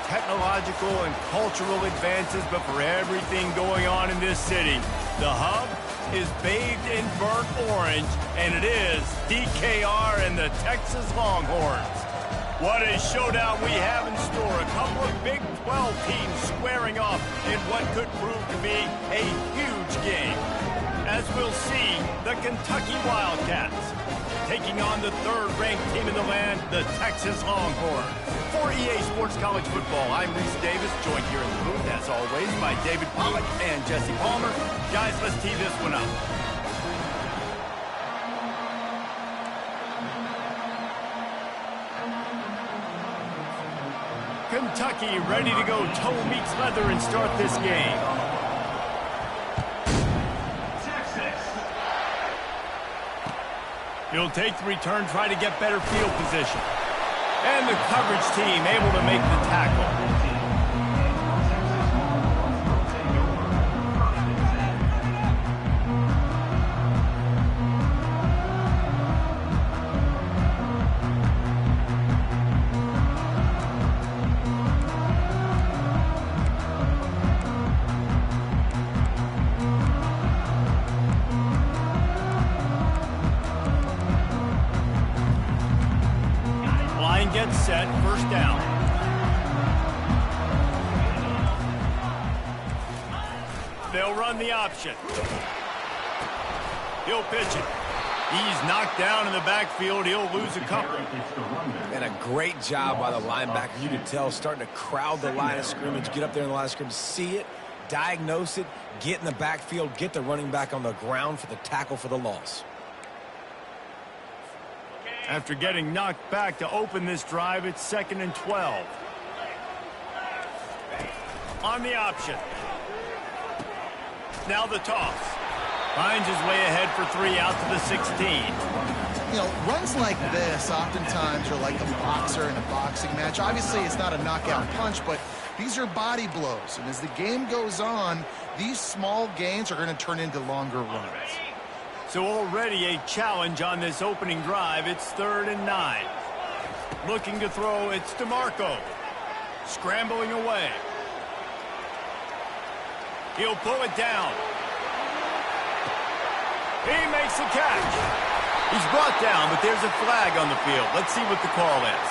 technological and cultural advances, but for everything going on in this city, the hub is bathed in burnt orange, and it is DKR and the Texas Longhorns. What a showdown we have in store. A couple of Big 12 teams squaring off in what could prove to be a huge game. As we'll see, the Kentucky Wildcats taking on the third-ranked team in the land, the Texas Longhorns. For EA Sports College Football, I'm Reese Davis, joined here in the booth, as always, by David Pollack and Jesse Palmer. Guys, let's tee this one up. Kentucky ready to go toe meets leather and start this game. He'll take the return, try to get better field position. And the coverage team able to make the tackle. Gets set, first down. They'll run the option. He'll pitch it. He's knocked down in the backfield. He'll lose a couple. And a great job by the linebacker. You could tell, starting to crowd the line of scrimmage, get up there in the line of scrimmage, see it, diagnose it, get in the backfield, get the running back on the ground for the tackle for the loss. After getting knocked back to open this drive, it's 2nd and 12. On the option. Now the toss. Finds his way ahead for 3 out to the 16. You know, runs like this oftentimes are like a boxer in a boxing match. Obviously, it's not a knockout punch, but these are body blows. And as the game goes on, these small gains are going to turn into longer runs. So already a challenge on this opening drive. It's 3rd and 9. Looking to throw, it's DeMarco. Scrambling away. He'll pull it down. He makes the catch. He's brought down, but there's a flag on the field. Let's see what the call is.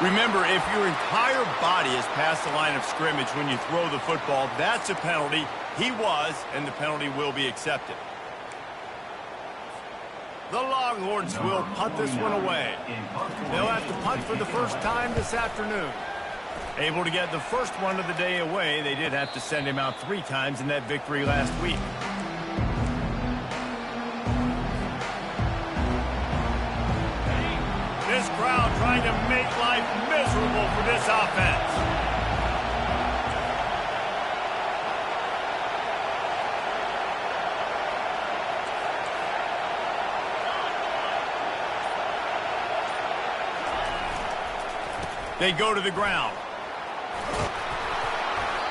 Remember, if your entire body is past the line of scrimmage when you throw the football, that's a penalty. He was, and the penalty will be accepted. The Longhorns will punt this one away. They'll have to punt for the first time this afternoon. Able to get the first one of the day away. They did have to send him out 3 times in that victory last week. This crowd trying to make life miserable for this offense. They go to the ground.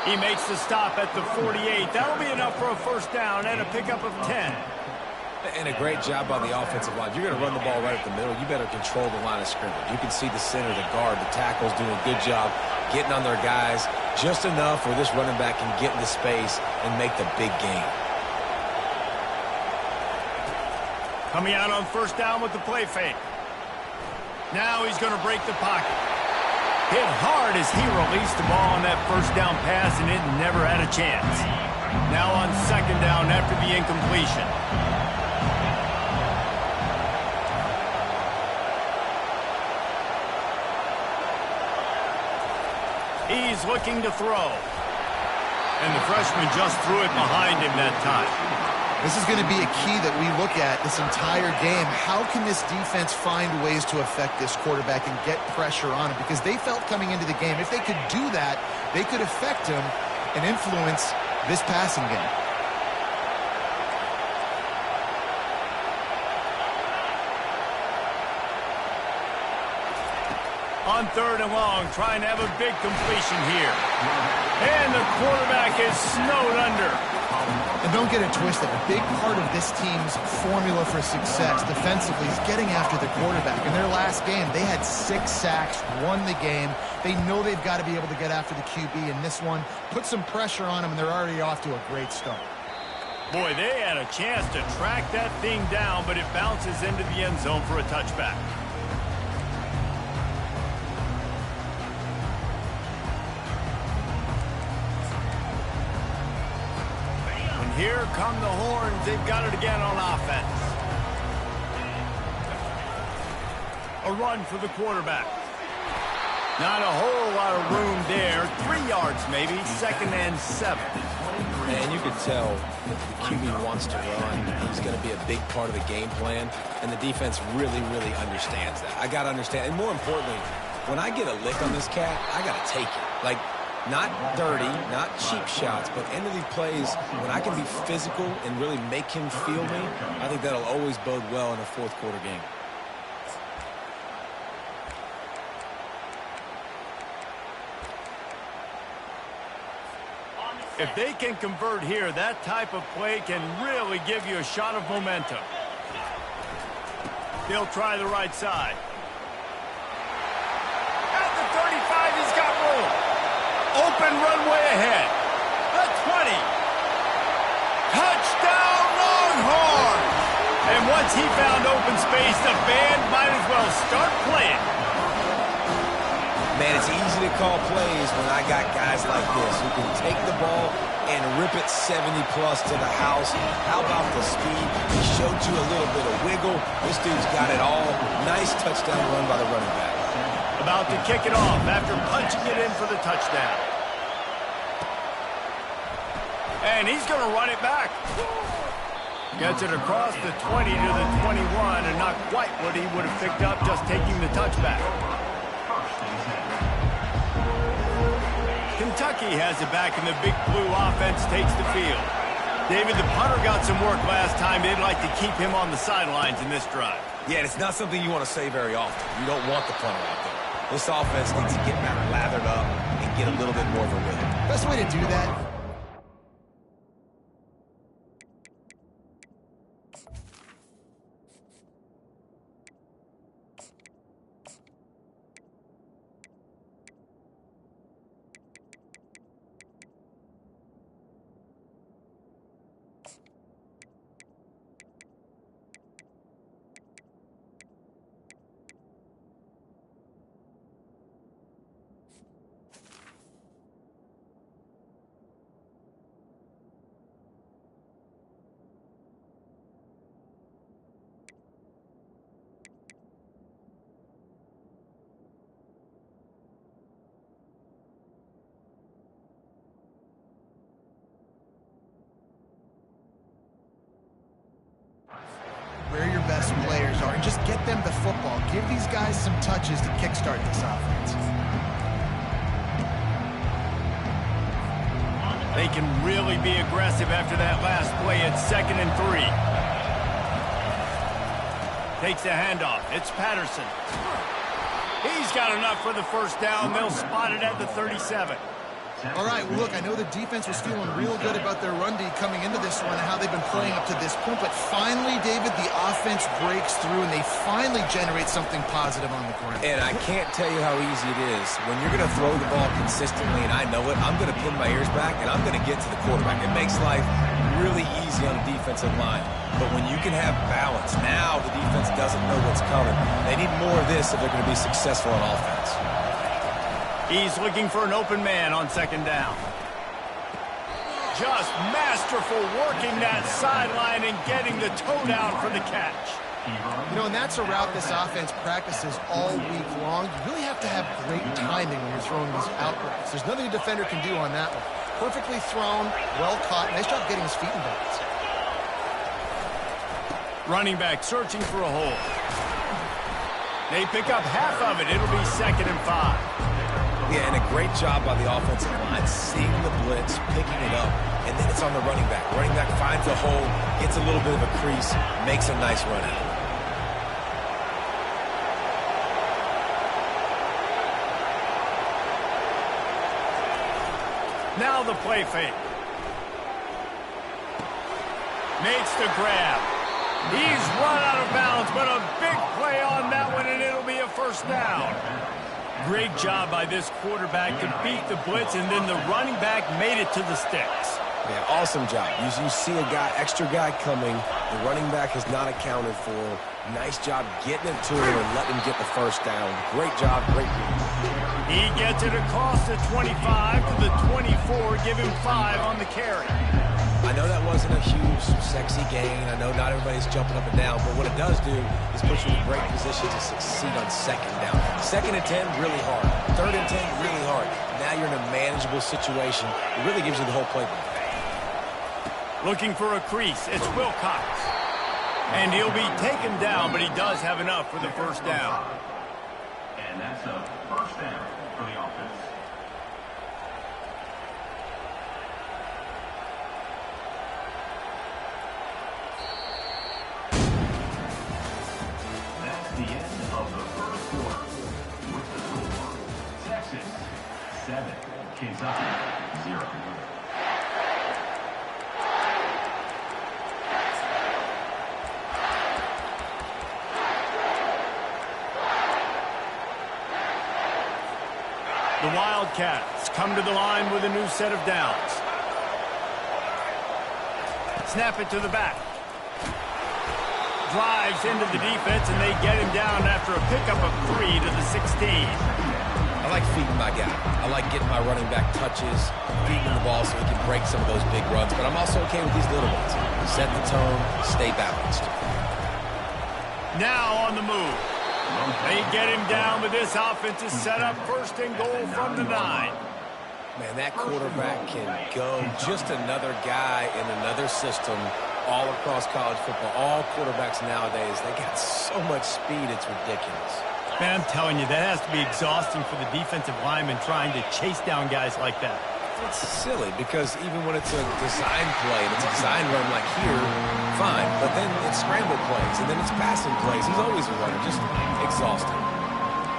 He makes the stop at the 48. That'll be enough for a first down and a pickup of 10. And a great job by the offensive line. You're going to run the ball right at the middle. You better control the line of scrimmage. You can see the center, the guard, the tackles doing a good job getting on their guys just enough where this running back can get into space and make the big gain. Coming out on first down with the play fake. Now he's going to break the pocket. Hit hard as he released the ball on that first down pass, and it never had a chance. Now on second down after the incompletion. He's looking to throw. And the freshman just threw it behind him that time. This is going to be a key that we look at this entire game. How can this defense find ways to affect this quarterback and get pressure on him? Because they felt coming into the game, if they could do that, they could affect him and influence this passing game. On 3rd and long, trying to have a big completion here. And the quarterback is snowed under. And don't get it twisted. A big part of this team's formula for success defensively is getting after the quarterback. In their last game, they had 6 sacks, won the game. They know they've got to be able to get after the QB in this one. Put some pressure on them, and they're already off to a great start. Boy, they had a chance to track that thing down, but it bounces into the end zone for a touchback. And here come the horns. They've got it again on offense. A run for the quarterback. Not a whole lot of room there. 3 yards maybe. 2nd and 7. And you could tell that the QB wants to run. He's going to be a big part of the game plan, and the defense really, really understands that. I got to understand, and more importantly, when I get a lick on this cat, I got to take it. Like, not dirty, not cheap shots, but end of the plays, when I can be physical and really make him feel me, I think that'll always bode well in a 4th quarter game. If they can convert here, that type of play can really give you a shot of momentum. They'll try the right side. At the 35, he's got room. Open runway ahead. The 20. Touchdown, Longhorns! And once he found open space, the band might as well start playing. Man, it's easy to call plays when I got guys like this who can take the ball and rip it 70-plus to the house. How about the speed? He showed you a little bit of wiggle. This dude's got it all. Nice touchdown run by the running back. About to kick it off after punching it in for the touchdown. And he's going to run it back. Gets it across the 20 to the 21, and not quite what he would have picked up just taking the touchback. Kentucky has it back, and the Big Blue offense takes the field. David, the punter got some work last time. They'd like to keep him on the sidelines in this drive. Yeah, it's not something you want to say very often. You don't want the punter out there. This offense needs to get back lathered up and get a little bit more of a rhythm. Best way to do that, where your best players are, and just get them the football. Give these guys some touches to kickstart this offense. They can really be aggressive after that last play at 2nd and 3. Takes the handoff. It's Patterson. He's got enough for the first down. They'll spot it at the 37. All right, well, look, I know the defense was feeling real good about their run D coming into this one and how they've been playing up to this point, but finally, David, the offense breaks through and they finally generate something positive on the ground. And I can't tell you how easy it is. When you're going to throw the ball consistently, and I know it, I'm going to pin my ears back and I'm going to get to the quarterback. It makes life really easy on the defensive line. But when you can have balance, now the defense doesn't know what's coming. They need more of this if they're going to be successful on offense. He's looking for an open man on 2nd down. Just masterful working that sideline and getting the toe down for the catch. You know, and that's a route this offense practices all week long. You really have to have great timing when you're throwing these out routes. There's nothing a defender can do on that one. Perfectly thrown, well caught. Nice job getting his feet in bounds. Running back searching for a hole. They pick up half of it. It'll be 2nd and 5. Yeah, and a great job by the offensive line, seeing the blitz, picking it up, and then it's on the running back. Running back finds a hole, gets a little bit of a crease, makes a nice run out. Now the play fake. Makes the grab. He's run out of bounds, but a big play on that one, and it'll be a first down. Great job by this quarterback to beat the blitz, and then the running back made it to the sticks. Yeah, awesome job. You see a extra guy coming. The running back has not accounted for. Nice job getting it to him and letting him get the first down. Great job, great read. He gets it across the 25 to the 24, give him 5 on the carry. I know that wasn't a huge, sexy gain. I know not everybody's jumping up and down, but what it does do is put you in a great position to succeed on second down. 2nd and 10, really hard. 3rd and 10, really hard. Now you're in a manageable situation. It really gives you the whole playbook. Looking for a crease, it's Wilcox. And he'll be taken down, but he does have enough for the first down. And that's a first down for the offense. That's the end of the first quarter. With the score, Texas 7, Kentucky 0. The Wildcats come to the line with a new set of downs. Snap it to the back. Drives into the defense, and they get him down after a pickup of 3 to the 16. I like feeding my guy. I like getting my running back touches, feeding the ball so he can break some of those big runs, but I'm also okay with these little ones. Set the tone, stay balanced. Now on the move. They get him down, but this offense is set up 1st and goal from the 9. Man, that quarterback can go. Just another guy in another system all across college football. All quarterbacks nowadays, they got so much speed, it's ridiculous. Man, I'm telling you, that has to be exhausting for the defensive lineman trying to chase down guys like that. It's silly because even when it's a design play and it's a design run like here, fine. But then it's scramble plays and then it's passing plays. He's always a runner, just exhausting.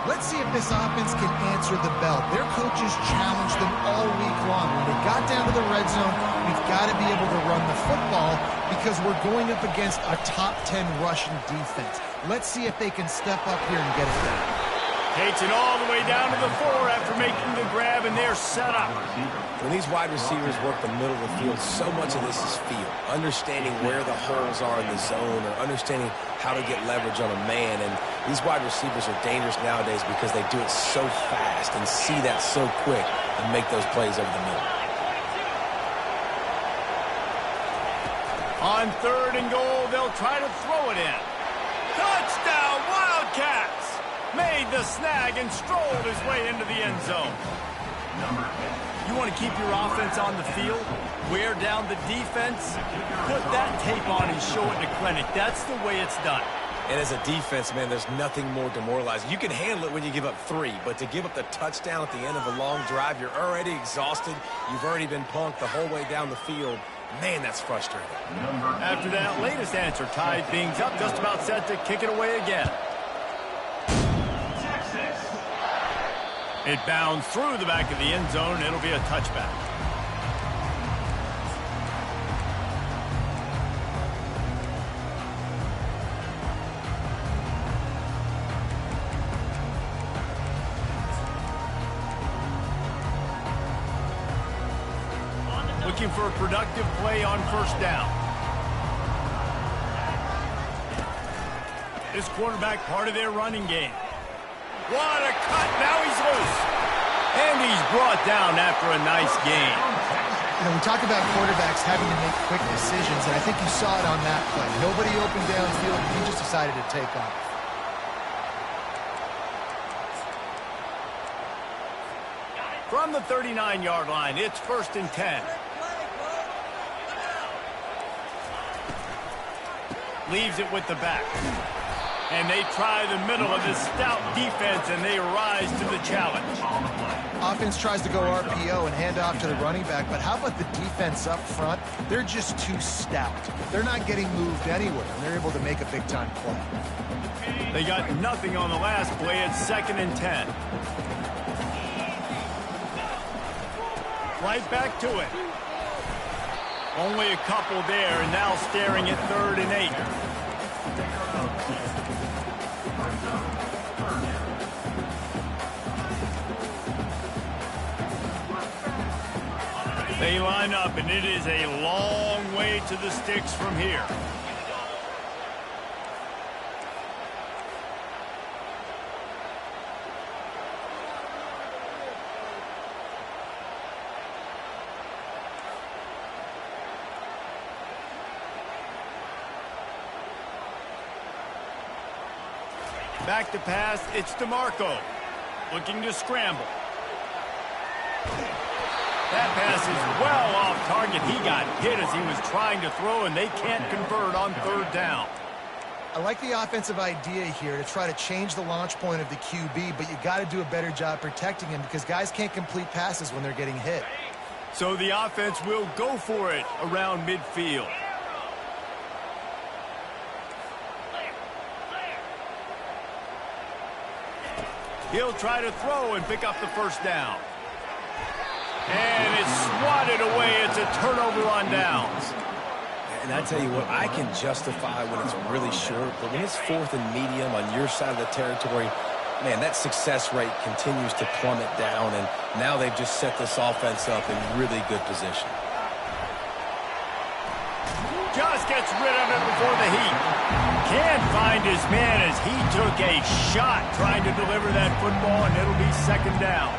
Let's see if this offense can answer the bell. Their coaches challenged them all week long. When they got down to the red zone, we've got to be able to run the football because we're going up against a top 10 rushing defense. Let's see if they can step up here and get it done. Takes it all the way down to the 4 after making the grab, and they're set up. When these wide receivers work the middle of the field, so much of this is feel. Understanding where the holes are in the zone or understanding how to get leverage on a man. And these wide receivers are dangerous nowadays because they do it so fast and see that so quick and make those plays over the middle. On 3rd and goal, they'll try to throw it in. Touchdown, Wildcats! Made the snag and strolled his way into the end zone. You want to keep your offense on the field? Wear down the defense? Put that tape on and show it to clinic. That's the way it's done. And as a defense, man, there's nothing more demoralizing. You can handle it when you give up 3, but to give up the touchdown at the end of a long drive, you're already exhausted. You've already been punked the whole way down the field. Man, that's frustrating. After that latest answer tied things up, just about set to kick it away again. It bounds through the back of the end zone. It'll be a touchback. Looking for a productive play on 1st down. This quarterback part of their running game. What a cut. Now he's loose. And he's brought down after a nice gain. You know, we talk about quarterbacks having to make quick decisions, and I think you saw it on that play. Nobody opened downfield, and he just decided to take off. From the 39-yard line, it's 1st and 10. Leaves it with the back. And they try the middle of this stout defense, and they rise to the challenge. Offense tries to go RPO and hand off to the running back, but how about the defense up front? They're just too stout. They're not getting moved anywhere, and they're able to make a big-time play. They got nothing on the last play. It's 2nd and 10. Right back to it. Only a couple there, and now staring at 3rd and 8. They line up, and it is a long way to the sticks from here. Back to pass, it's DeMarco. Looking to scramble. That pass is well off target. He got hit as he was trying to throw, and they can't convert on 3rd down. I like the offensive idea here to try to change the launch point of the QB, but you got to do a better job protecting him because guys can't complete passes when they're getting hit. So the offense will go for it around midfield. He'll try to throw and pick up the 1st down. And it's swatted away. It's a turnover on downs. And I tell you what, I can justify when it's really short, but when it's 4th and medium on your side of the territory, man, that success rate continues to plummet down, and now they've just set this offense up in really good position. Just gets rid of it before the heat. Can't find his man as he took a shot trying to deliver that football, and it'll be 2nd down.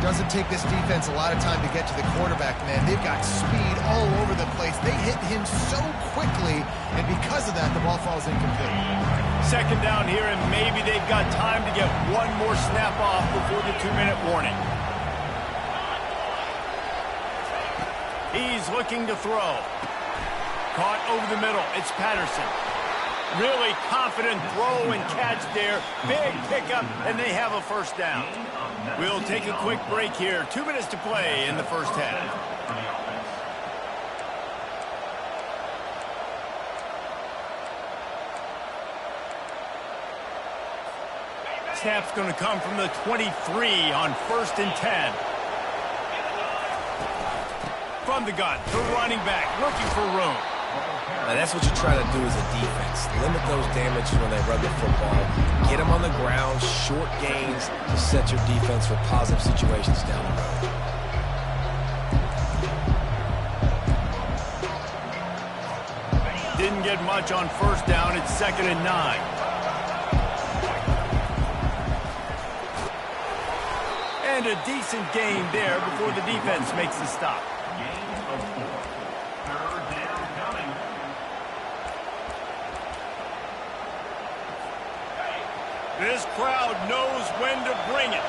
Doesn't take this defense a lot of time to get to the quarterback, man. They've got speed all over the place. They hit him so quickly, and because of that, the ball falls incomplete. 2nd down here, and maybe they've got time to get one more snap off before the 2-minute warning. He's looking to throw. Caught over the middle. It's Patterson. Really confident throw and catch there. Big pickup, and they have a 1st down. We'll take a quick break here. 2 minutes to play in the 1st half. Snap's going to come from the 23 on 1st and 10. From the gun, the running back, looking for room. Now that's what you try to do as a defense. Limit those damages when they run the football. Get them on the ground, short gains to set your defense for positive situations down the road. Didn't get much on 1st down. It's 2nd and 9. And a decent gain there before the defense makes the stop. This crowd knows when to bring it.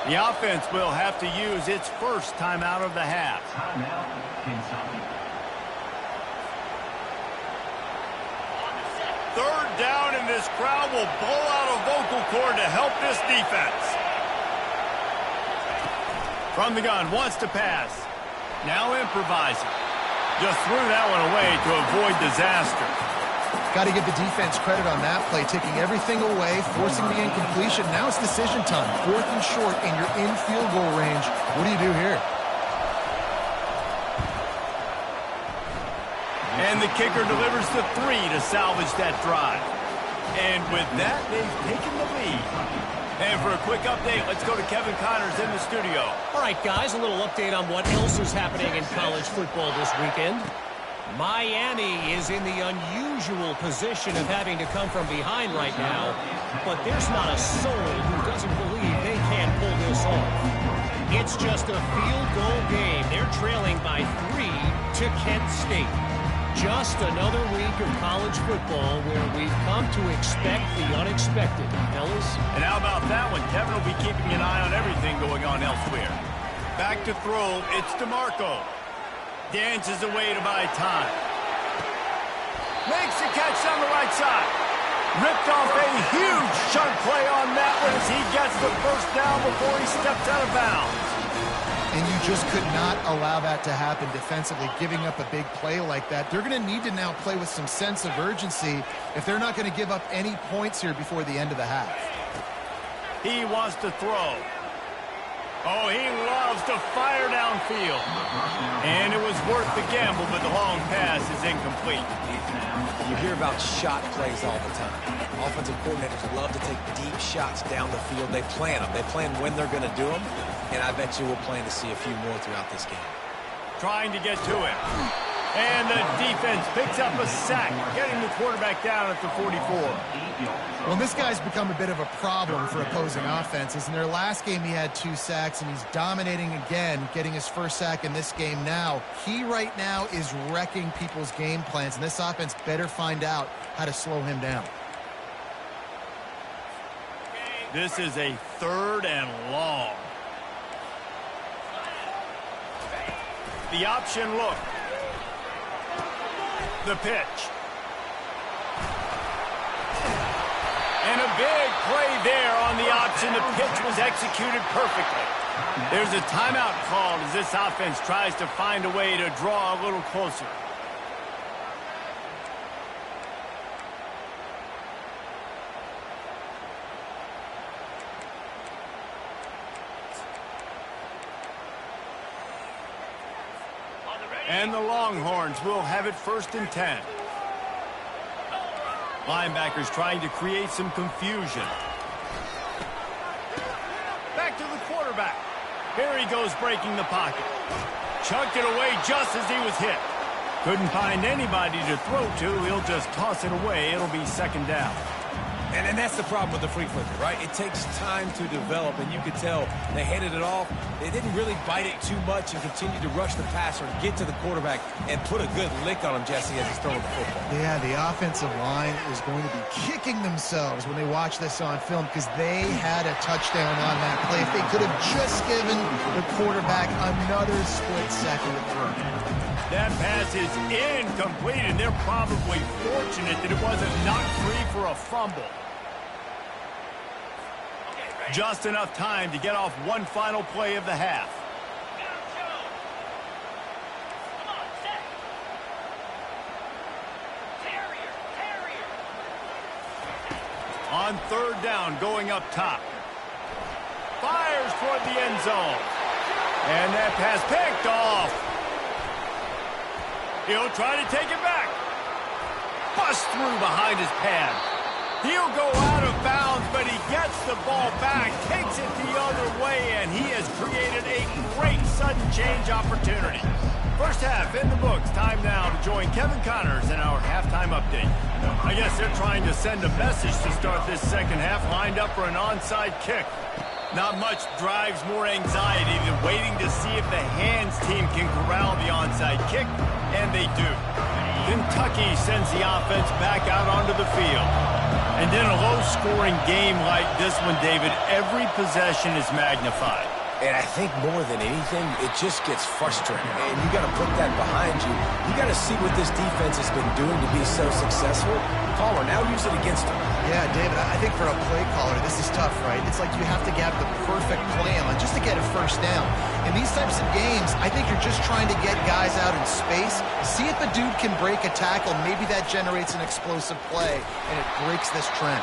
The offense will have to use its 1st timeout of the half. Timeout, Kentucky. 3rd down, and this crowd will blow out a vocal cord to help this defense. From the gun, wants to pass. Now improvising. Just threw that one away to avoid disaster. Got to give the defense credit on that play, taking everything away, forcing the incompletion. Now it's decision time. 4th and short, and you're in field goal range. What do you do here? And the kicker delivers the 3 to salvage that drive. And with that, they've taken the lead. And for a quick update, let's go to Kevin Connors in the studio. All right, guys, a little update on what else is happening in college football this weekend. Miami is in the unusual position of having to come from behind right now, but there's not a soul who doesn't believe they can pull this off. It's just a field goal game. They're trailing by 3 to Kent State. Just another week of college football where we've come to expect the unexpected, fellas. And how about that one? Kevin will be keeping an eye on everything going on elsewhere. Back to throw, it's DeMarco. Dances away to buy time. Makes the catch on the right side. Ripped off a huge chunk play on that one as he gets the 1st down before he steps out of bounds. And And you just could not allow that to happen defensively, giving up a big play like that. They're going to need to now play with some sense of urgency if they're not going to give up any points here before the end of the half. He wants to throw. Oh, he loves to fire downfield. And it was worth the gamble, but the long pass is incomplete. You hear about shot plays all the time. Offensive coordinators love to take deep shots down the field. They plan them. They plan when they're going to do them. And I bet you we'll plan to see a few more throughout this game. Trying to get to him. And the defense picks up a sack, getting the quarterback down at the 44. Well, this guy's become a bit of a problem for opposing offenses. In their last game, he had 2 sacks, and he's dominating again, getting his first sack in this game now. He right now is wrecking people's game plans, and this offense better find out how to slow him down. This is a 3rd and long. The option look. The pitch. And a big play there on the option. The pitch was executed perfectly. There's a timeout called as this offense tries to find a way to draw a little closer. And the Longhorns will have it 1st and 10. Linebackers trying to create some confusion. Back to the quarterback. Here he goes breaking the pocket. Chucked it away just as he was hit. Couldn't find anybody to throw to. He'll just toss it away. It'll be 2nd down. And that's the problem with the flea flicker, right? It takes time to develop, and you could tell they handed it off. They didn't really bite it too much and continue to rush the passer, get to the quarterback, and put a good lick on him, Jesse, as he's throwing the football. Yeah, the offensive line is going to be kicking themselves when they watch this on film because they had a touchdown on that play. If they could have just given the quarterback another split second to throw. That pass is incomplete, and they're probably fortunate that it wasn't knocked free for a fumble. Just enough time to get off one final play of the half. On 3rd down, going up top. Fires toward the end zone. And that pass picked off. He'll try to take it back. Bust through behind his pad. He'll go out of bounds, but he gets the ball back, takes it the other way, and he has created a great sudden change opportunity. First half in the books. Time now to join Kevin Connors in our halftime update. I guess they're trying to send a message to start this 2nd half, lined up for an onside kick. Not much drives more anxiety than waiting to see if the hands team can corral the onside kick, and they do. Kentucky sends the offense back out onto the field. And in a low-scoring game like this one, David, every possession is magnified. And I think more than anything, it just gets frustrating. And you got to put that behind you. You got to see what this defense has been doing to be so successful. Caller, now use it against them. Yeah, David, I think for a play caller, this is tough, right? It's like you have to get the perfect play on just to get a 1st down. In these types of games, I think you're just trying to get guys out in space, see if a dude can break a tackle. Maybe that generates an explosive play, and it breaks this trend.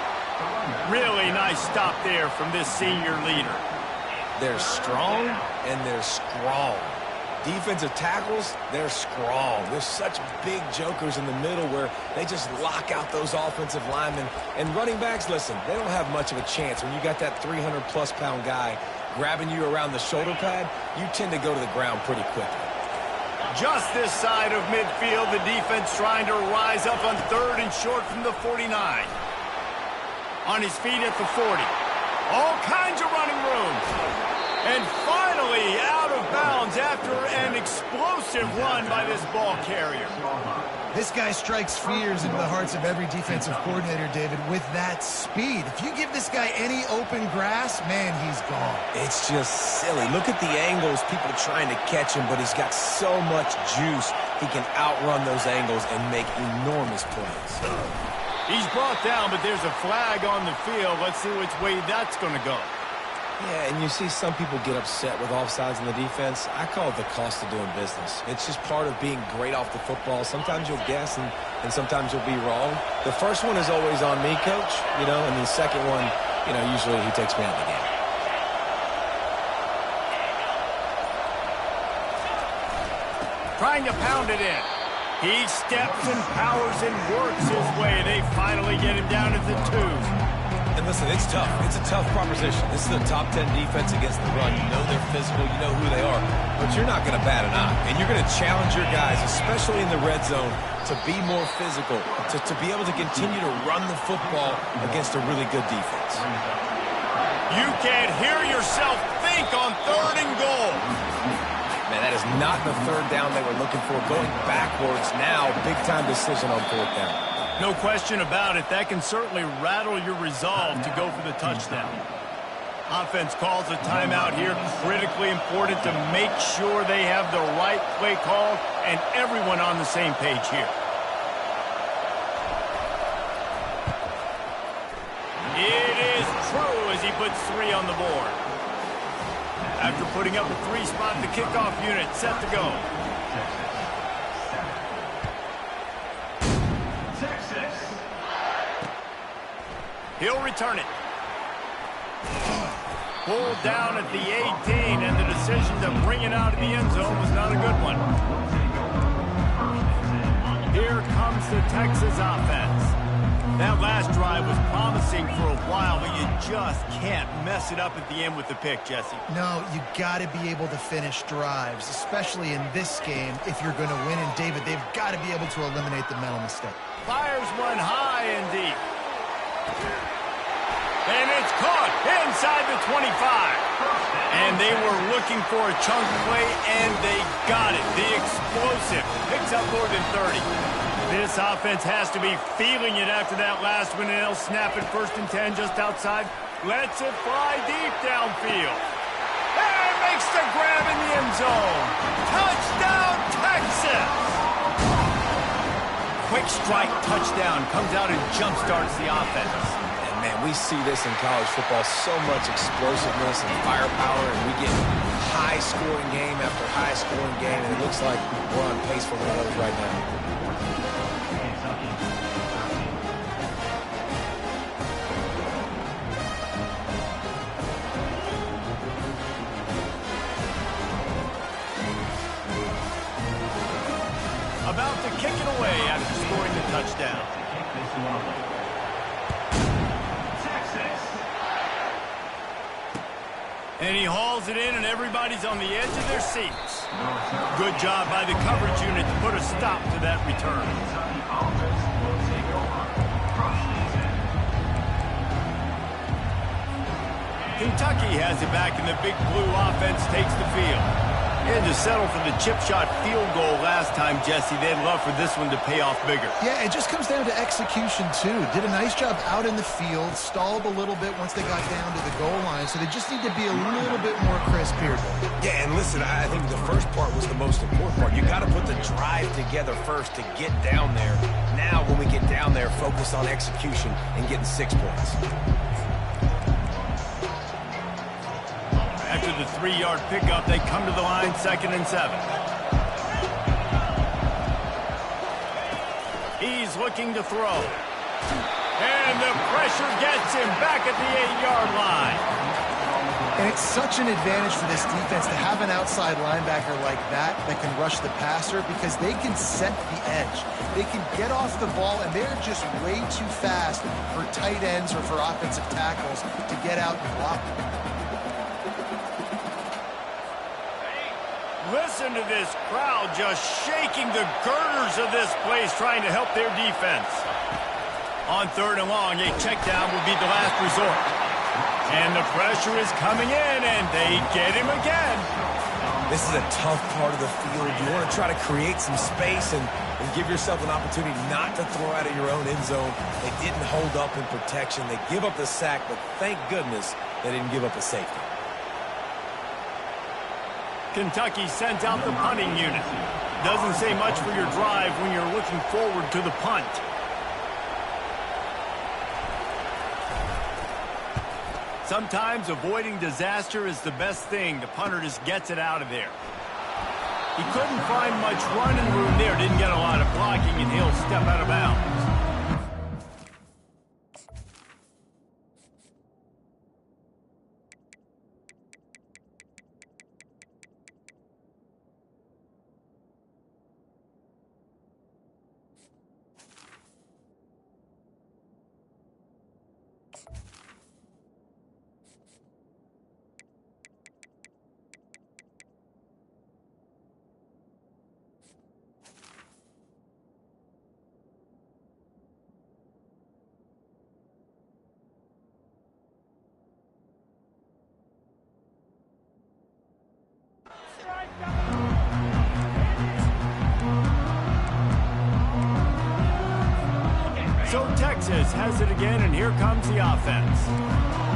Really nice stop there from this senior leader. They're strong, and they're strong. Defensive tackles, they're strong. There's such big jokers in the middle where they just lock out those offensive linemen. And running backs, listen, they don't have much of a chance. When you got that 300-plus pound guy grabbing you around the shoulder pad, you tend to go to the ground pretty quickly. Just this side of midfield, the defense trying to rise up on 3rd and short from the 49. On his feet at the 40. All kinds of running room. And finally out of bounds after an explosive run by this ball carrier. This guy strikes fears into the hearts of every defensive coordinator, David, with that speed. If you give this guy any open grass, man, he's gone. It's just silly. Look at the angles, people trying to catch him, but he's got so much juice. He can outrun those angles and make enormous plays. He's brought down, but there's a flag on the field. Let's see which way that's going to go. Yeah, and you see some people get upset with offsides in the defense. I call it the cost of doing business. It's just part of being great off the football. Sometimes you'll guess and sometimes you'll be wrong. The first one is always on me, Coach, and the second one, usually he takes me out of the game. Trying to pound it in. He steps and powers and works his way. They finally get him down at the 2. And listen, it's tough. It's a tough proposition. This is a top 10 defense against the run. You know they're physical. You know who they are. But you're not going to bat an eye. And you're going to challenge your guys, especially in the red zone, to be more physical, to be able to continue to run the football against a really good defense. You can't hear yourself think on 3rd and goal. Man, that is not the 3rd down they were looking for. Going backwards now, big-time decision on 4th down. No question about it. That can certainly rattle your resolve to go for the touchdown. Offense calls a timeout here. Critically important to make sure they have the right play call and everyone on the same page here. It is true as he puts 3 on the board. After putting up a 3-spot, the kickoff unit set to go. He'll return it. Pulled down at the 18, and the decision to bring it out of the end zone was not a good one. Here comes the Texas offense. That last drive was promising for a while, but you just can't mess it up at the end with the pick, Jesse. No, you got to be able to finish drives, especially in this game if you're going to win. And, David, they've got to be able to eliminate the mental mistake. Fires one high and deep. And it's caught inside the 25. And they were looking for a chunk play, and they got it. The explosive picks up more than 30. This offense has to be feeling it after that last one, and they'll snap it 1st and 10 just outside. Lets it fly deep downfield. And makes the grab in the end zone. Touchdown, Texas! Quick strike touchdown comes out and jump-starts the offense. Man, we see this in college football, so much explosiveness and firepower, and we get high-scoring game after high-scoring game, and it looks like we're on pace for one of those right now. About to kick it away after scoring the touchdown. And he hauls it in, and everybody's on the edge of their seats. Good job by the coverage unit to put a stop to that return. Kentucky has it back, and the big blue offense takes the field. And to settle for the chip shot field goal last time, Jesse, they'd love for this one to pay off bigger. Yeah, it just comes down to execution, too. Did a nice job out in the field, stalled a little bit once they got down to the goal line, so they just need to be a little bit more crisp here. Yeah, and listen, I think the first part was the most important part. You got to put the drive together first to get down there. Now, when we get down there, focus on execution and getting 6 points. After the 3-yard pickup, they come to the line 2nd and 7. He's looking to throw. And the pressure gets him back at the 8-yard line. And it's such an advantage for this defense to have an outside linebacker like that can rush the passer because they can set the edge. They can get off the ball, and they're just way too fast for tight ends or for offensive tackles to get out and block them. Listen to this crowd just shaking the girders of this place trying to help their defense. On 3rd and long, a check down will be the last resort. And the pressure is coming in, and they get him again. This is a tough part of the field. You want to try to create some space and give yourself an opportunity not to throw out of your own end zone. They didn't hold up in protection. They give up the sack, but thank goodness they didn't give up a safety. Kentucky sent out the punting unit. Doesn't say much for your drive when you're looking forward to the punt. Sometimes avoiding disaster is the best thing. The punter just gets it out of there. He couldn't find much running room there. Didn't get a lot of blocking, and he'll step out of bounds. So Texas has it again, and here comes the offense.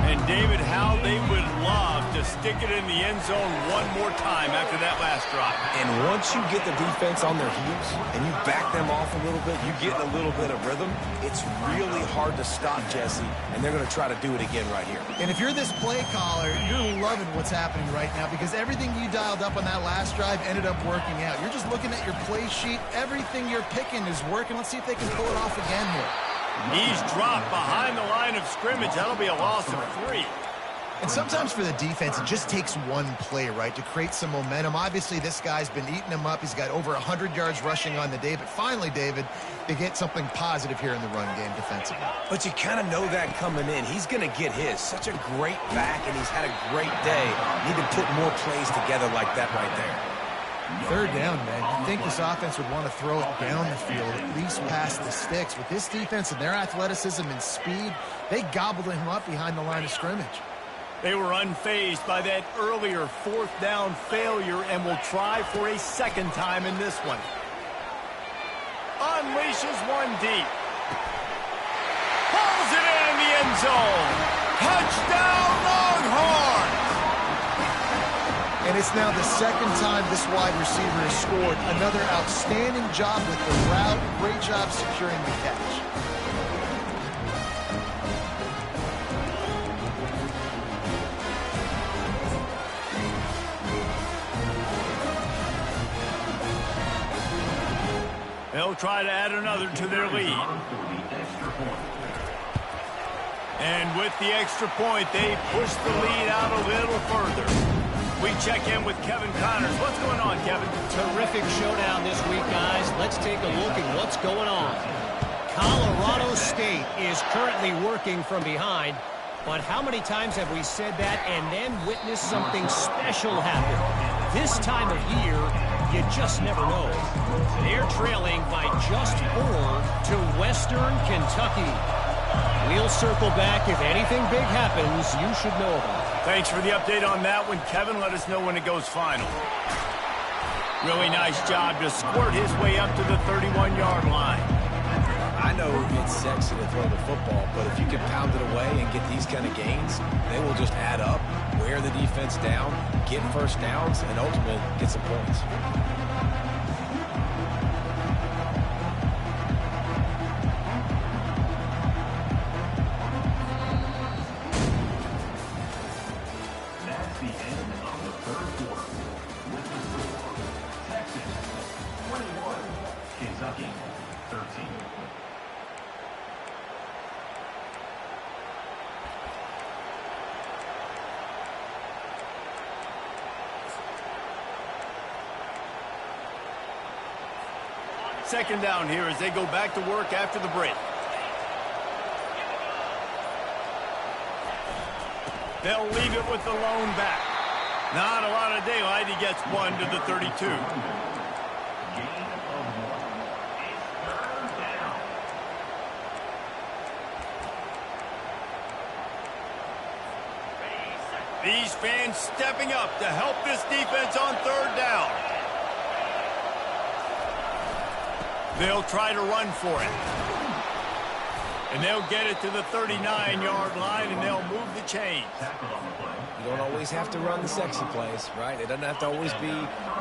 And David, how they would love to stick it in the end zone one more time after that last drive. And once you get the defense on their heels and you back them off a little bit, you get a little bit of rhythm, it's really hard to stop, Jesse, and they're going to try to do it again right here. And if you're this play caller, you're loving what's happening right now because everything you dialed up on that last drive ended up working out. You're just looking at your play sheet. Everything you're picking is working. Let's see if they can pull it off again here. He's dropped behind the line of scrimmage. That'll be a loss of 3. And sometimes for the defense, it just takes one play, right, to create some momentum. Obviously, this guy's been eating him up. He's got over 100 yards rushing on the day. But finally, David, they get something positive here in the run game defensively. But you kind of know that coming in. He's going to get his. Such a great back, and he's had a great day. Need to put more plays together like that right there. Third down, man. You'd think this offense would want to throw it down the field, at least past the sticks. With this defense and their athleticism and speed, they gobbled him up behind the line of scrimmage. They were unfazed by that earlier 4th down failure and will try for a second time in this one. Unleashes one deep. Pulls it in the end zone. Touchdown, Longhorns! And it's now the second time this wide receiver has scored. Another outstanding job with the route. Great job securing the catch. They'll try to add another to their lead. And with the extra point, they push the lead out a little further. We check in with Kevin Connors. What's going on, Kevin? Terrific showdown this week, guys. Let's take a look at what's going on. Colorado State is currently working from behind, but how many times have we said that and then witnessed something special happen? This time of year, you just never know. They're trailing by just 4 to Western Kentucky. We'll circle back. If anything big happens, you should know about it. Thanks for the update on that one, Kevin. Let us know when it goes final. Really nice job to squirt his way up to the 31-yard line. I know it's sexy to throw the football, but if you can pound it away and get these kind of gains, they will just add up, wear the defense down, get first downs, and ultimately get some points. That's the end of the third quarter. With the score, Texas 21, Kentucky 13. Second down here as they go back to work after the break. They'll leave it with the lone back. Not a lot of daylight. He gets one to the 32. Gain of 1. It's third down. These fans stepping up to help this defense on third down. They'll try to run for it. And they'll get it to the 39-yard line, and they'll move the chains. Tackled on the play. You don't always have to run the sexy plays, right? It doesn't have to always be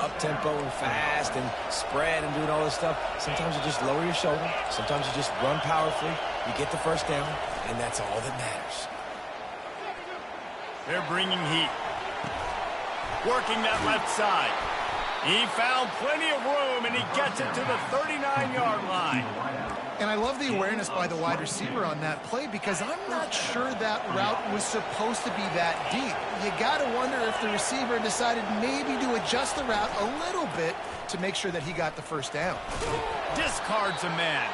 up-tempo and fast and spread and doing all this stuff. Sometimes you just lower your shoulder. Sometimes you just run powerfully. You get the first down, and that's all that matters. They're bringing heat. Working that left side. He found plenty of room, and he gets it to the 39-yard line. And I love the awareness by the wide receiver on that play because I'm not sure that route was supposed to be that deep. You got to wonder if the receiver decided maybe to adjust the route a little bit to make sure that he got the first down. Discards a man.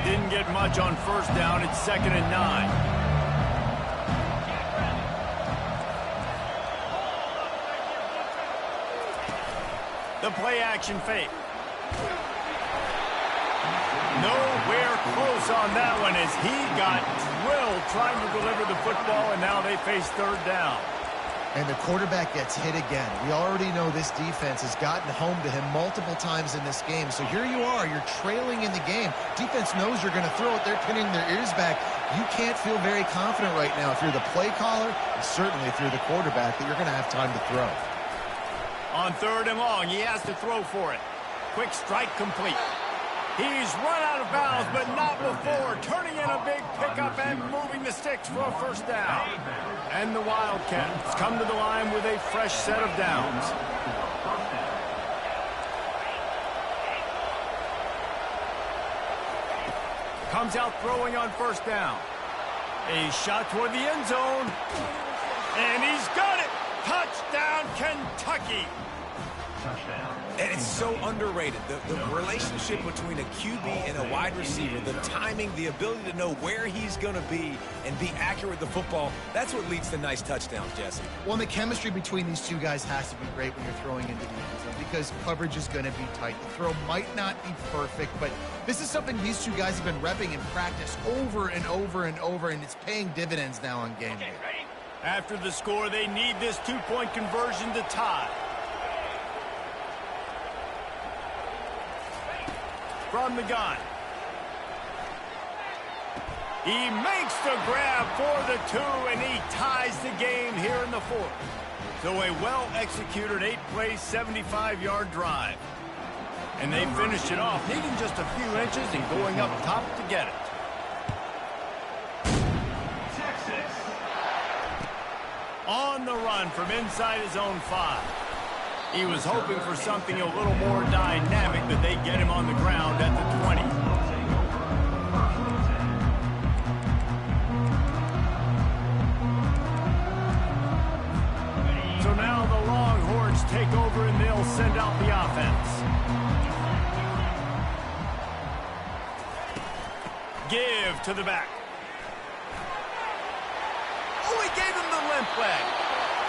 Didn't get much on first down. It's 2nd and 9. The play action fake. Nowhere close on that one as he got drilled trying to deliver the football, and now they face 3rd down. And the quarterback gets hit again. We already know this defense has gotten home to him multiple times in this game. So here you are, you're trailing in the game. Defense knows you're going to throw it. They're pinning their ears back. You can't feel very confident right now if you're the play caller, and certainly if you're the quarterback, that you're going to have time to throw. On 3rd and long, he has to throw for it. Quick strike complete. He's run out of bounds, but not before turning in a big pickup and moving the sticks for a first down. And the Wildcats come to the line with a fresh set of downs. Comes out throwing on first down. A shot toward the end zone. And he's got it. Touchdown, Kentucky. And it's so underrated. The relationship between a QB and a wide receiver, the timing, the ability to know where he's going to be and be accurate with the football, that's what leads to nice touchdowns, Jesse. Well, the chemistry between these two guys has to be great when you're throwing into the end zone because coverage is going to be tight. The throw might not be perfect, but this is something these two guys have been repping in practice over and over and over, and it's paying dividends now on game day. After the score, they need this two-point conversion to tie. From the gun. He makes the grab for the 2, and he ties the game here in the 4th. So a well-executed 8-play, 75-yard drive. And they finish it off, needing just a few inches and going up top to get it. Texas. On the run from inside his own 5. He was hoping for something a little more dynamic, that they get him on the ground at the 20. So now the Longhorns take over and they'll send out the offense. Give to the back. Oh, he gave him the limp leg.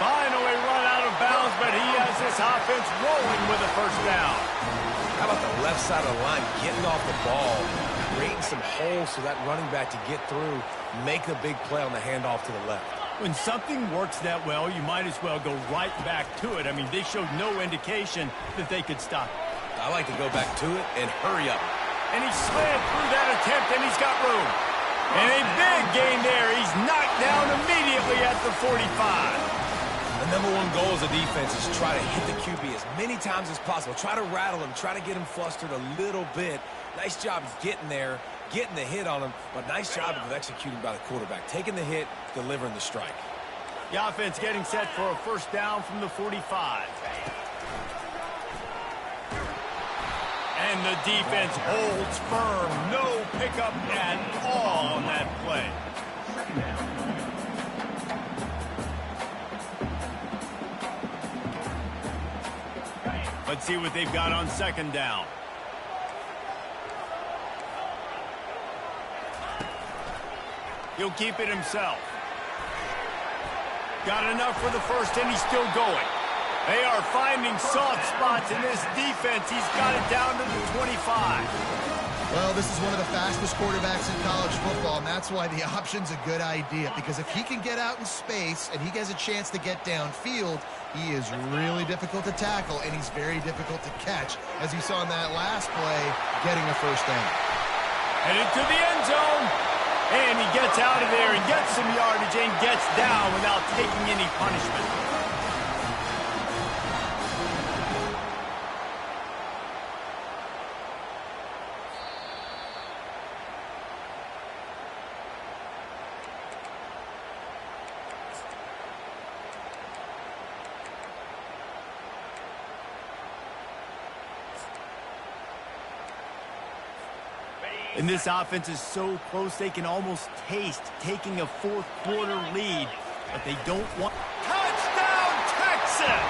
Finally run out of bounds, but he has this offense rolling with a first down. How about the left side of the line getting off the ball, creating some holes for that running back to get through, make a big play on the handoff to the left. When something works that well, you might as well go right back to it. I mean, they showed no indication that they could stop it. I like to go back to it and hurry up. And he slid through that attempt, and he's got room. And a big gain there. He's knocked down immediately at the 45. The number one goal as a defense is try to hit the QB as many times as possible. Try to rattle him. Try to get him flustered a little bit. Nice job getting there, getting the hit on him, but nice job of executing by the quarterback. Taking the hit, delivering the strike. The offense getting set for a first down from the 45. And the defense holds firm. No pickup at all on that play. Let's see what they've got on 2nd down. He'll keep it himself. Got enough for the first, and he's still going. They are finding soft spots in this defense. He's got it down to the 25. Well, this is one of the fastest quarterbacks in college football, and that's why the option's a good idea. Because if he can get out in space and he has a chance to get downfield, he is really difficult to tackle, and he's very difficult to catch. As you saw in that last play, getting a first down. Headed to the end zone. And he gets out of there and gets some yardage and gets down without taking any punishment. And this offense is so close they can almost taste taking a fourth-quarter lead, but they don't want... Touchdown, Texas!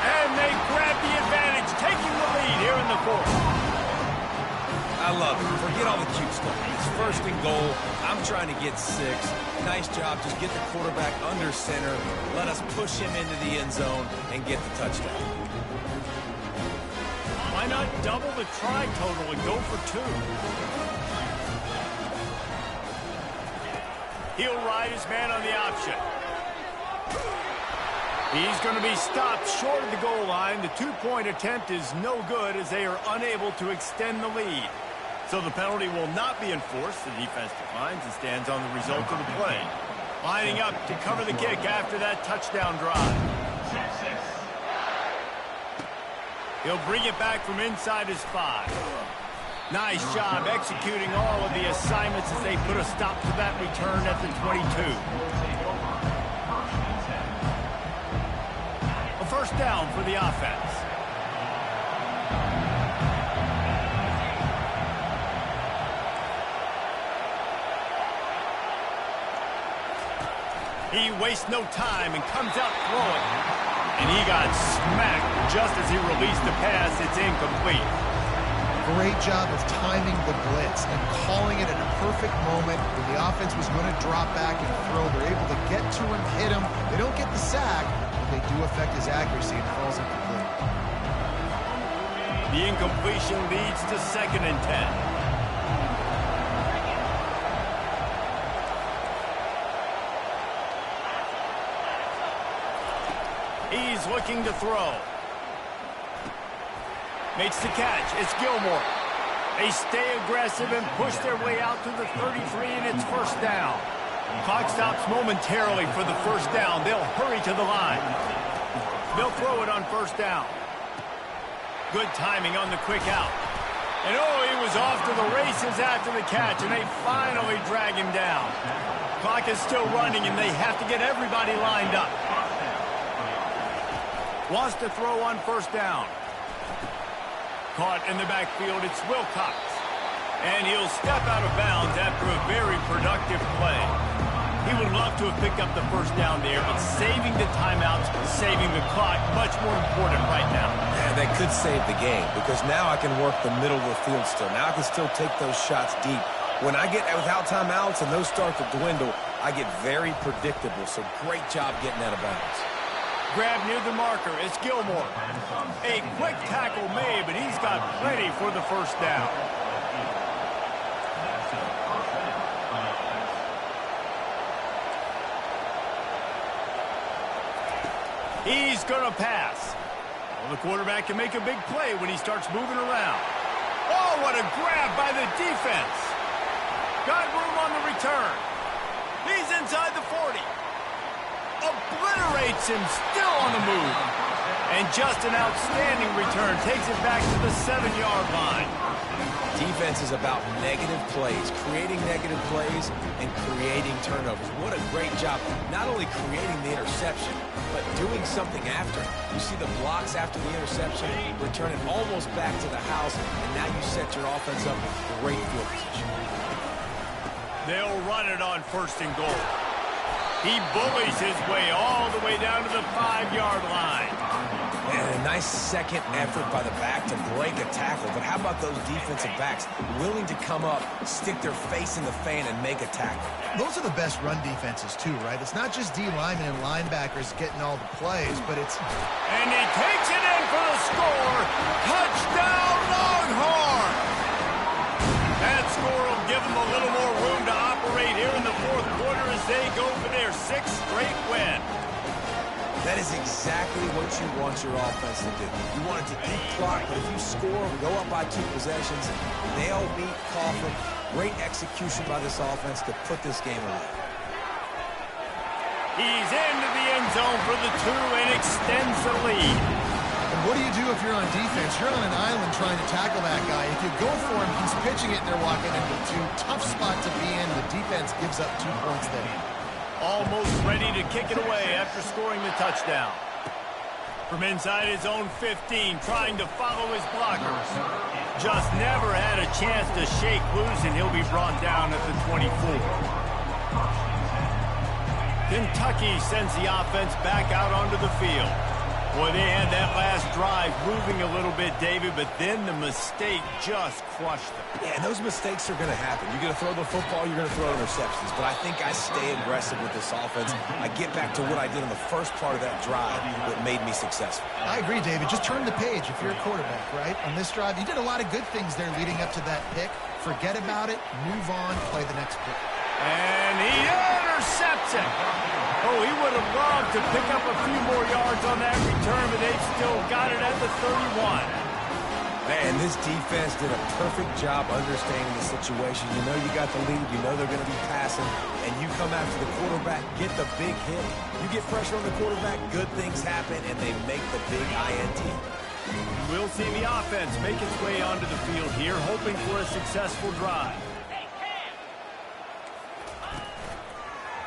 And they grab the advantage, taking the lead here in the fourth. I love it. Forget all the cute stuff. It's first and goal. I'm trying to get 6. Nice job. Just get the quarterback under center. Let us push him into the end zone and get the touchdown. Why not double the try total and go for 2? He'll ride his man on the option. He's going to be stopped short of the goal line. The 2-point attempt is no good as they are unable to extend the lead. So the penalty will not be enforced. The defense declines and stands on the result of the play. Lining up to cover the kick after that touchdown drive. He'll bring it back from inside his 5. Nice job executing all of the assignments as they put a stop to that return at the 22. A first down for the offense. He wastes no time and comes out throwing. And he got smacked just as he released the pass. It's incomplete. Great job of timing the blitz and calling it at a perfect moment when the offense was going to drop back and throw. They're able to get to him, hit him. They don't get the sack, but they do affect his accuracy and falls incomplete. The incompletion leads to 2nd and 10. He's looking to throw. Makes the catch. It's Gilmore. They stay aggressive and push their way out to the 33, and it's first down. Clock stops momentarily for the first down. They'll hurry to the line. They'll throw it on first down. Good timing on the quick out. And oh, he was off to the races after the catch, and they finally drag him down. Clock is still running, and they have to get everybody lined up. Wants to throw on first down. Caught in the backfield, it's Wilcox. And he'll step out of bounds after a very productive play. He would love to have picked up the first down there, but saving the timeouts, saving the clock, much more important right now. Yeah, that could save the game because now I can work the middle of the field still. Now I can still take those shots deep. When I get without timeouts and those start to dwindle, I get very predictable. So great job getting out of bounds. Grab near the marker. It's Gilmore. A quick tackle made, but he's got plenty for the first down. He's going to pass. Well, the quarterback can make a big play when he starts moving around. Oh, what a grab by the defense. Got room on the return. He's inside the 40. Obliterates him, still on the move. And just an outstanding return. Takes it back to the 7-yard line. Defense is about negative plays, creating negative plays and creating turnovers. What a great job, not only creating the interception, but doing something after. You see the blocks after the interception, return it almost back to the house, and now you set your offense up with great field position. They'll run it on first and goal. He bullies his way all the way down to the 5-yard line. And a nice second effort by the back to break a tackle. But how about those defensive backs willing to come up, stick their face in the fan, and make a tackle? Those are the best run defenses, too, right? It's not just D linemen and linebackers getting all the plays, but it's... And he takes it in for the score. Touchdown, Longhorn! That score will give them a little more room to operate here in the fourth quarter as they go for their 6th straight win. That is exactly what you want your offense to do. You want it to eat clock, but if you score, go up by 2 possessions, nail, beat, Coughlin. Great execution by this offense to put this game away. He's into the end zone for the 2 and extends the lead. And what do you do if you're on defense? You're on an island trying to tackle that guy. If you go for him, he's pitching it and they're walking into 2. Tough spot to be in. The defense gives up 2 points there. Almost ready to kick it away after scoring the touchdown. From inside his own 15, trying to follow his blockers. Just never had a chance to shake loose, and he'll be brought down at the 24. Kentucky sends the offense back out onto the field. Boy, they had that last drive moving a little bit, David, but then the mistake just crushed them. Yeah, and those mistakes are going to happen. You're going to throw the football, you're going to throw interceptions. But I think I stay aggressive with this offense. I get back to what I did in the first part of that drive that made me successful. I agree, David. Just turn the page if you're a quarterback, right? On this drive, you did a lot of good things there leading up to that pick. Forget about it, move on, play the next pick. And he intercepts it. Oh, he would have loved to pick up a few more yards on that return, but they've still got it at the 31. Man, this defense did a perfect job understanding the situation. You know you got the lead, you know they're going to be passing, and you come after the quarterback, get the big hit. You get pressure on the quarterback, good things happen, and they make the big INT. We'll see the offense make its way onto the field here, hoping for a successful drive.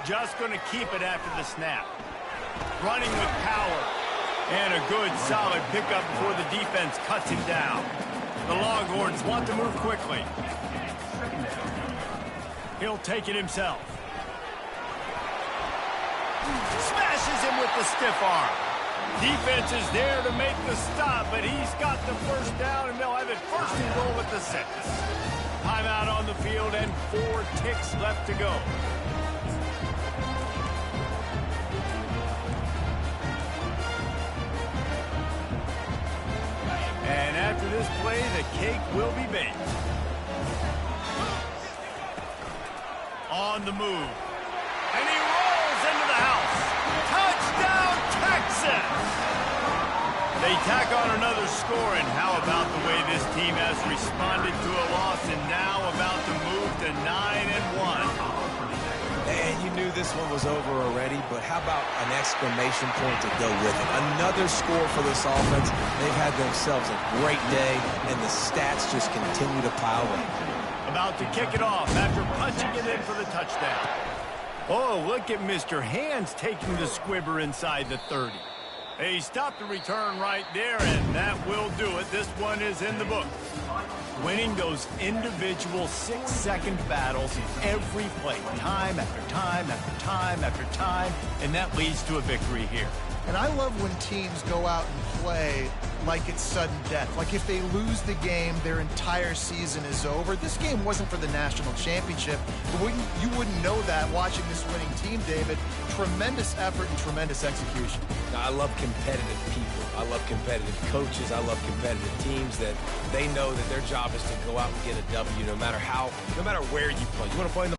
Just going to keep it after the snap. Running with power. And a good, solid pickup before the defense cuts him down. The Longhorns want to move quickly. He'll take it himself. Smashes him with the stiff arm. Defense is there to make the stop, but he's got the first down, and they'll have it first and goal at the 6. Timeout on the field and 4 ticks left to go. And after this play, the cake will be baked. On the move. And he rolls into the house. Touchdown, Texas! They tack on another score, and how about the way this team has responded to a loss and now about to move to 9-1. And you knew this one was over already, but how about an exclamation point to go with it? Another score for this offense. They've had themselves a great day, and the stats just continue to pile up. About to kick it off after punching it in for the touchdown. Oh, look at Mr. Hands taking the squibber inside the 30. He stopped the return right there, and that will do it. This one is in the book. Winning those individual 6-second battles every play, time after time after time after time, and that leads to a victory here. And I love when teams go out and play like it's sudden death. Like if they lose the game, their entire season is over. This game wasn't for the national championship, but you wouldn't know that watching this winning team, David. Tremendous effort and tremendous execution. I love competitive people. I love competitive coaches. I love competitive teams that they know that their job is to go out and get a W no matter where you play. You want to play in the